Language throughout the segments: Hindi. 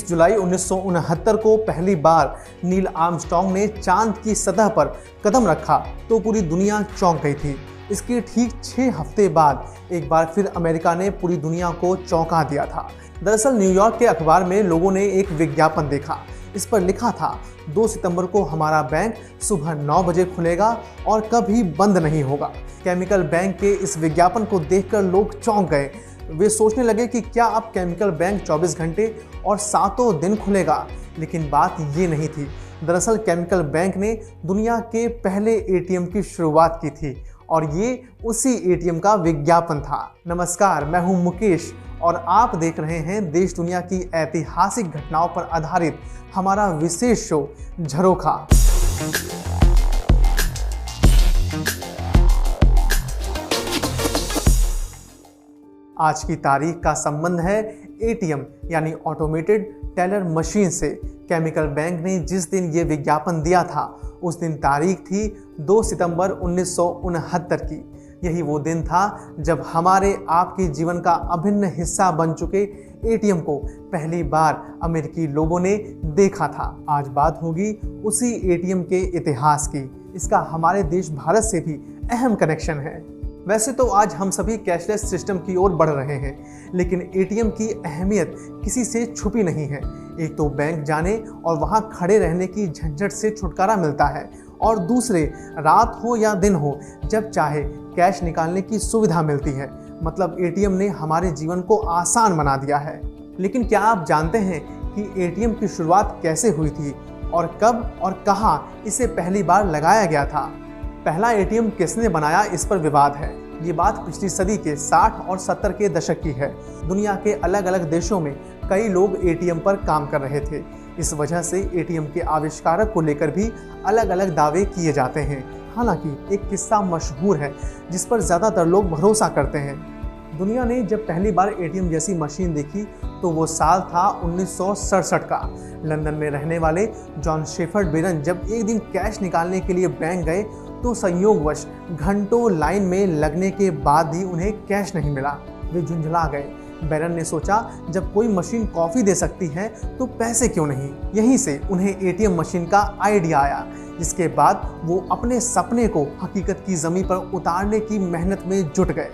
20 जुलाई 1969 को पहली बार नील आर्मस्ट्रॉन्ग ने चांद की सतह पर कदम रखा तो पूरी दुनिया चौंक गई थी। इसके ठीक 6 हफ्ते बाद एक बार फिर अमेरिका ने पूरी दुनिया को चौंका दिया था। दरअसल न्यूयॉर्क के अखबार में लोगों ने एक विज्ञापन देखा। इस पर लिखा था 2 सितंबर को हमारा बैंक सुबह 9 बजे खुलेगा और कभी बंद नहीं होगा। केमिकल बैंक के इस विज्ञापन को देखकर लोग चौंक गए। वे सोचने लगे कि क्या अब केमिकल बैंक 24 घंटे और 7 दिन खुलेगा। लेकिन बात ये नहीं थी। दरअसल केमिकल बैंक ने दुनिया के पहले एटीएम की शुरुआत की थी और ये उसी एटीएम का विज्ञापन था। नमस्कार, मैं हूं मुकेश और आप देख रहे हैं देश दुनिया की ऐतिहासिक घटनाओं पर आधारित हमारा विशेष शो झरोखा। आज की तारीख का संबंध है एटीएम यानी ऑटोमेटेड टेलर मशीन से। केमिकल बैंक ने जिस दिन ये विज्ञापन दिया था उस दिन तारीख थी 2 सितंबर 1969 की। यही वो दिन था जब हमारे आपके जीवन का अभिन्न हिस्सा बन चुके एटीएम को पहली बार अमेरिकी लोगों ने देखा था। आज बात होगी उसी एटीएम के इतिहास की। इसका हमारे देश भारत से भी अहम कनेक्शन है। वैसे तो आज हम सभी कैशलेस सिस्टम की ओर बढ़ रहे हैं, लेकिन एटीएम की अहमियत किसी से छुपी नहीं है। एक तो बैंक जाने और वहां खड़े रहने की झंझट से छुटकारा मिलता है, और दूसरे रात हो या दिन हो जब चाहे कैश निकालने की सुविधा मिलती है। मतलब एटीएम ने हमारे जीवन को आसान बना दिया है। लेकिन क्या आप जानते हैं कि एटीएम की शुरुआत कैसे हुई थी और कब और कहां इसे पहली बार लगाया गया था? पहला एटीएम किसने बनाया, इस पर विवाद है। ये बात पिछली सदी के 60 और 70 के दशक की है। दुनिया के अलग अलग देशों में कई लोग एटीएम पर काम कर रहे थे। इस वजह से एटीएम के आविष्कारक को लेकर भी अलग अलग दावे किए जाते हैं। हालांकि एक किस्सा मशहूर है जिस पर ज़्यादातर लोग भरोसा करते हैं। दुनिया ने जब पहली बार एटीएम जैसी मशीन देखी तो वो साल था 1967 का। लंदन में रहने वाले जॉन शेफर्ड बेरन जब एक दिन कैश निकालने के लिए बैंक गए तो संयोगवश घंटों लाइन में लगने के बाद भी उन्हें कैश नहीं मिला। वे झुंझला गए। बेरन ने सोचा, जब कोई मशीन कॉफ़ी दे सकती है तो पैसे क्यों नहीं। यहीं से उन्हें एटीएम मशीन का आइडिया आया, जिसके बाद वो अपने सपने को हकीकत की ज़मीन पर उतारने की मेहनत में जुट गए।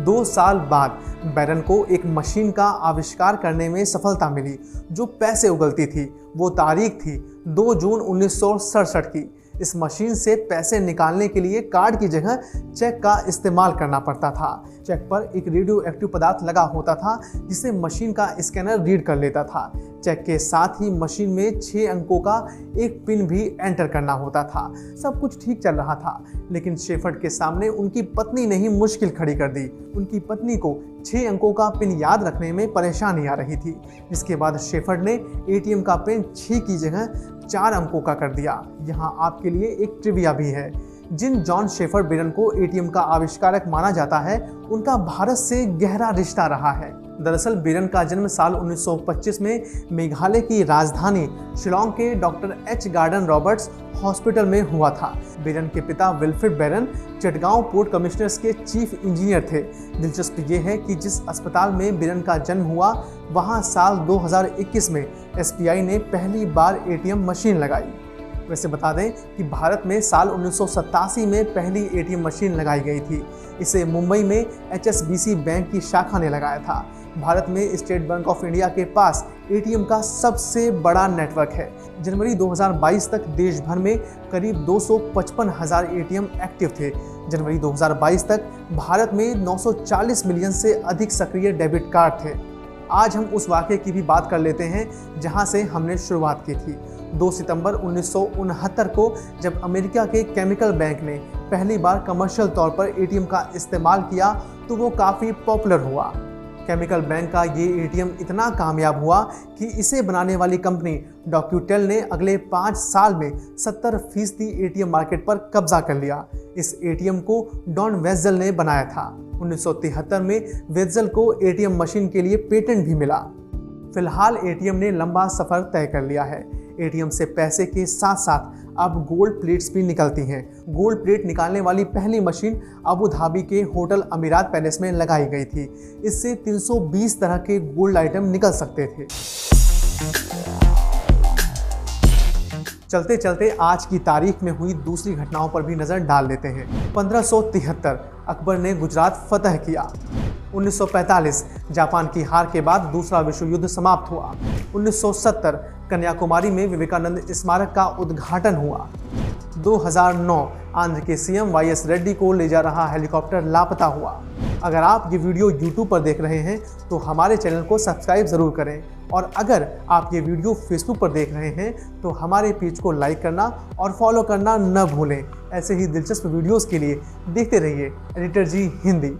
2 साल बाद बेरन को एक मशीन का आविष्कार करने में सफलता मिली जो पैसे उगलती थी। वो तारीख थी 2 जून 1967 की। इस मशीन से पैसे निकालने के लिए कार्ड की जगह चेक का इस्तेमाल करना पड़ता था। चेक पर एक रेडियो एक्टिव पदार्थ लगा होता था जिसे मशीन का स्कैनर रीड कर लेता था। चेक के साथ ही मशीन में 6 अंकों का एक पिन भी एंटर करना होता था। सब कुछ ठीक चल रहा था, लेकिन शेफर्ड के सामने उनकी पत्नी ने ही मुश्किल खड़ी कर दी। उनकी पत्नी को 6 अंकों का पिन याद रखने में परेशानी आ रही थी। जिसके बाद शेफर्ड ने एटीएम का पिन 6 की जगह 4 अंकों का कर दिया। यहाँ आपके लिए एक ट्रिविया भी है। जिन जॉन शेफर्ड बेरन को एटीएम का आविष्कारक माना जाता है, उनका भारत से गहरा रिश्ता रहा है। दरअसल बेरन का जन्म साल 1925 में मेघालय की राजधानी शिलोंग के doctor H garden Roberts hospital में हुआ था। बेरन के पिता विल्फ्रेड बेरन चटगांव पोर्ट कमिश्नर्स के चीफ इंजीनियर थे। दिलचस्प ये है कि जिस अस्पताल में बेरन का जन्म हुआ वहाँ साल 2021 में SBI ने पहली बार एटीएम मशीन लगाई। वैसे बता दें कि भारत में साल 1987 में पहली एटीएम मशीन लगाई गई थी। इसे मुंबई में HSBC बैंक की शाखा ने लगाया था। भारत में स्टेट बैंक ऑफ इंडिया के पास एटीएम का सबसे बड़ा नेटवर्क है। जनवरी 2022 तक देश भर में करीब 255,000 एटीएम एक्टिव थे। जनवरी 2022 तक भारत में 940 मिलियन से अधिक सक्रिय डेबिट कार्ड थे। आज हम उस वाक़े की भी बात कर लेते हैं जहां से हमने शुरुआत की थी। 2 सितंबर 1969 को जब अमेरिका के केमिकल बैंक ने पहली बार कमर्शियल तौर पर एटीएम का इस्तेमाल किया तो वो काफ़ी पॉपुलर हुआ। केमिकल बैंक का ये एटीएम इतना कामयाब हुआ कि इसे बनाने वाली कंपनी डॉक्यूटेल ने अगले 5 साल में 70% एटीएम मार्केट पर कब्जा कर लिया। इस एटीएम को डॉन वेज्जल ने बनाया था। 1973 में वेज्जल को एटीएम मशीन के लिए पेटेंट भी मिला। फिलहाल एटीएम ने लंबा सफ़र तय कर लिया है। एटीएम से पैसे के साथ साथ अब गोल्ड प्लेट्स भी निकलती हैं। गोल्ड प्लेट निकालने वाली पहली मशीन अबू धाबी के होटल अमीरात पैलेस में लगाई गई थी। इससे 320 तरह के गोल्ड आइटम निकल सकते थे। चलते चलते आज की तारीख में हुई दूसरी घटनाओं पर भी नजर डाल लेते हैं। 1573 अकबर ने गुजरात फतह किया। 1945 जापान की हार के बाद दूसरा विश्व युद्ध समाप्त हुआ। 1970 कन्याकुमारी में विवेकानंद स्मारक का उद्घाटन हुआ। 2009 आंध्र के सीएम वाईएस रेड्डी को ले जा रहा हेलीकॉप्टर लापता हुआ। अगर आप ये वीडियो YouTube पर देख रहे हैं तो हमारे चैनल को सब्सक्राइब ज़रूर करें, और अगर आप ये वीडियो Facebook पर देख रहे हैं तो हमारे पेज को लाइक करना और फॉलो करना न भूलें। ऐसे ही दिलचस्प वीडियोस के लिए देखते रहिए एडिटर जी हिंदी।